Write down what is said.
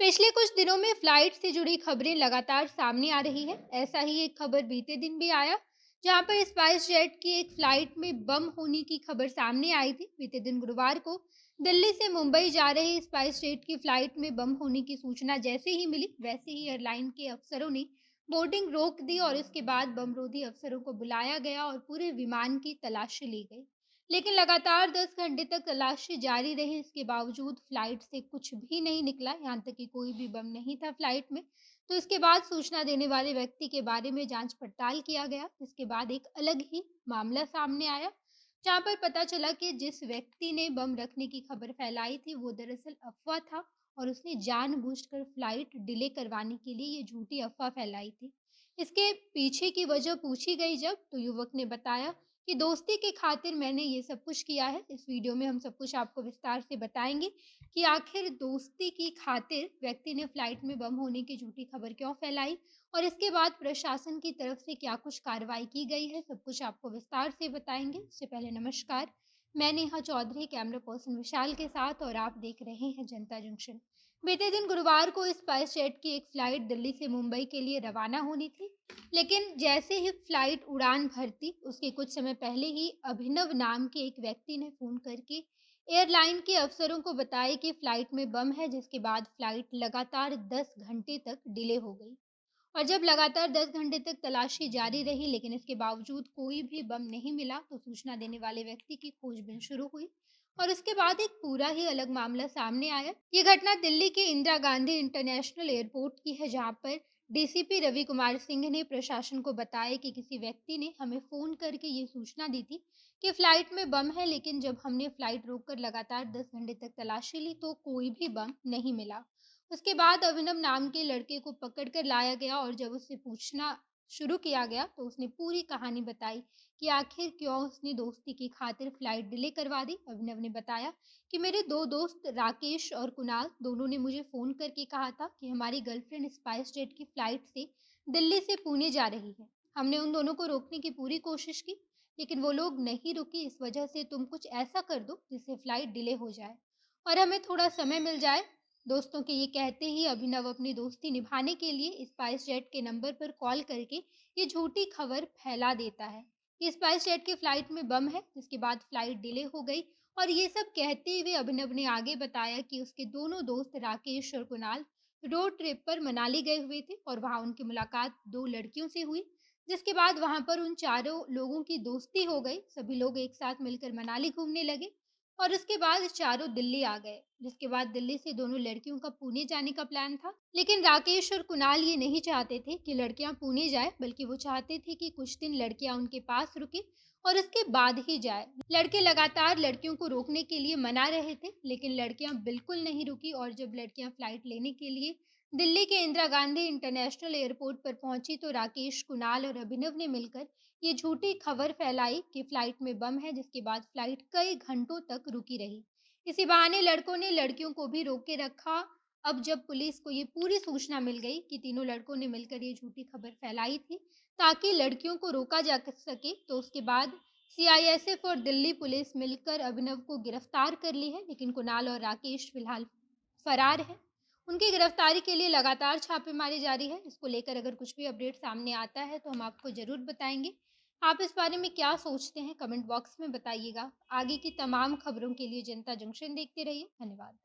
पिछले कुछ दिनों में फ्लाइट से जुड़ी खबरें लगातार सामने आ रही है। ऐसा ही एक खबर बीते दिन भी आया, जहां पर स्पाइस जेट की एक फ्लाइट में बम होने की खबर सामने आई थी। बीते दिन गुरुवार को दिल्ली से मुंबई जा रही स्पाइस जेट की फ्लाइट में बम होने की सूचना जैसे ही मिली, वैसे ही एयरलाइन के अफसरों ने बोर्डिंग रोक दी और इसके बाद बमरोधी अफसरों को बुलाया गया और पूरे विमान की तलाशी ली गई। लेकिन लगातार 10 घंटे तक तलाशी जारी रही, इसके बावजूद फ्लाइट से कुछ भी नहीं निकला, यहाँ तक कि कोई भी बम नहीं था फ्लाइट में। तो इसके बाद सूचना देने वाले व्यक्ति के बारे में जांच पड़ताल किया गया। इसके बाद एक अलग ही मामला सामने आया, जहाँ पर पता चला कि जिस व्यक्ति ने बम रखने की खबर फैलाई थी, वो दरअसल अफवाह था और उसने जानबूझकर फ्लाइट डिले करवाने के लिए ये झूठी अफवाह फैलाई थी। इसके पीछे की वजह पूछी गई जब, तो युवक ने बताया कि दोस्ती की खातिर मैंने ये सब कुछ किया है। इस वीडियो में हम सब कुछ आपको विस्तार से बताएँगे कि आखिर दोस्ती की खातिर व्यक्ति ने फ्लाइट में बम होने की झूठी खबर क्यों फैलाई और इसके बाद प्रशासन की तरफ से क्या कुछ कार्रवाई की गई है, सब कुछ आपको विस्तार से बताएँगे। उससे पहले नमस्कार, मैं नेहा चौधरी कैमरा पर्सन विशाल के साथ और आप देख रहे हैं जनता जंक्शन। बीते दिन गुरुवार को स्पाइस जेट की एक फ्लाइट दिल्ली से मुंबई के लिए रवाना होनी थी। लेकिन जैसे ही फ्लाइट उड़ान भरती, उसके कुछ समय पहले ही अभिनव नाम के एक व्यक्ति ने फ़ोन करके एयरलाइन के अफ़सरों को बताया कि फ्लाइट में बम है, जिसके बाद फ्लाइट लगातार 10 घंटे तक डिले हो गई। और जब लगातार 10 घंटे तक तलाशी जारी रही, लेकिन इसके बावजूद कोई भी बम नहीं मिला, तो सूचना देने वाले व्यक्ति की खोजबीन शुरू हुई और उसके बाद एक पूरा ही अलग मामला सामने आया। ये घटना दिल्ली के इंदिरा गांधी इंटरनेशनल एयरपोर्ट की है, जहां पर डीसीपी रवि कुमार सिंह ने प्रशासन को बताया कि किसी व्यक्ति ने हमें फ़ोन करके ये सूचना दी थी कि फ्लाइट में बम है, लेकिन जब हमने फ्लाइट रोककर लगातार 10 घंटे तक तलाशी ली, तो कोई भी बम नहीं मिला। उसके बाद अभिनव नाम के लड़के को पकड़ कर लाया गया और जब उससे पूछना शुरू किया गया, तो उसने पूरी कहानी बताई कि आखिर क्यों उसने दोस्ती की खातिर फ्लाइट डिले करवा दी। अभिनव ने बताया कि मेरे दो दोस्त राकेश और कुणाल दोनों ने मुझे फ़ोन करके कहा था कि हमारी गर्लफ्रेंड स्पाइस जेट की फ्लाइट से दिल्ली से पुणे जा रही है। हमने उन दोनों को रोकने की पूरी कोशिश की, लेकिन वो लोग नहीं रुकी। इस वजह से तुम कुछ ऐसा कर दो जिससे फ्लाइट डिले हो जाए और हमें थोड़ा समय मिल जाए। दोस्तों के ये कहते ही अभिनव अपनी दोस्ती निभाने के लिए स्पाइस जेट के नंबर पर कॉल करके ये झूठी खबर फैला देता है कि स्पाइस जेट की फ्लाइट में बम है, जिसके बाद फ्लाइट डिले हो गई। और ये सब कहते हुए अभिनव ने आगे बताया कि उसके दोनों दोस्त राकेश और कुणाल रोड ट्रिप पर मनाली गए हुए थे और वहां उनकी मुलाकात दो लड़कियों से हुई, जिसके बाद वहां पर उन चारों लोगों की दोस्ती हो गई। सभी लोग एक साथ मिलकर मनाली घूमने लगे और उसके बाद चारों दिल्ली आ गए, जिसके बाद दिल्ली से दोनों लड़कियों का पुणे जाने का प्लान था। लेकिन राकेश और कुणाल ये नहीं चाहते थे कि लड़कियां पुणे जाए, बल्कि वो चाहते थे कि कुछ दिन लड़कियां उनके पास रुके और उसके बाद ही जाए। लड़के लगातार लड़कियों को रोकने के लिए मना रहे थे, लेकिन लड़कियां बिल्कुल नहीं रुकी और जब लड़कियां फ्लाइट लेने के लिए दिल्ली के इंदिरा गांधी इंटरनेशनल एयरपोर्ट पर पहुंची, तो राकेश, कुणाल और अभिनव ने मिलकर ये झूठी खबर फैलाई कि फ्लाइट में बम है, जिसके बाद फ्लाइट कई घंटों तक रुकी रही। इसी बहाने लड़कों ने लड़कियों को भी रोक के रखा। अब जब पुलिस को ये पूरी सूचना मिल गई कि तीनों लड़कों ने मिलकर ये झूठी खबर फैलाई थी ताकि लड़कियों को रोका जा सके, तो उसके बाद सीआईएसएफ और दिल्ली पुलिस मिलकर अभिनव को गिरफ्तार कर ली है। लेकिन कुणाल और राकेश फिलहाल फरार है। उनकी गिरफ्तारी के लिए लगातार छापेमारी जारी है। इसको लेकर अगर कुछ भी अपडेट सामने आता है, तो हम आपको ज़रूर बताएँगे। आप इस बारे में क्या सोचते हैं? कमेंट बॉक्स में बताइएगा। आगे की तमाम खबरों के लिए जनता जंक्शन देखते रहिए। धन्यवाद।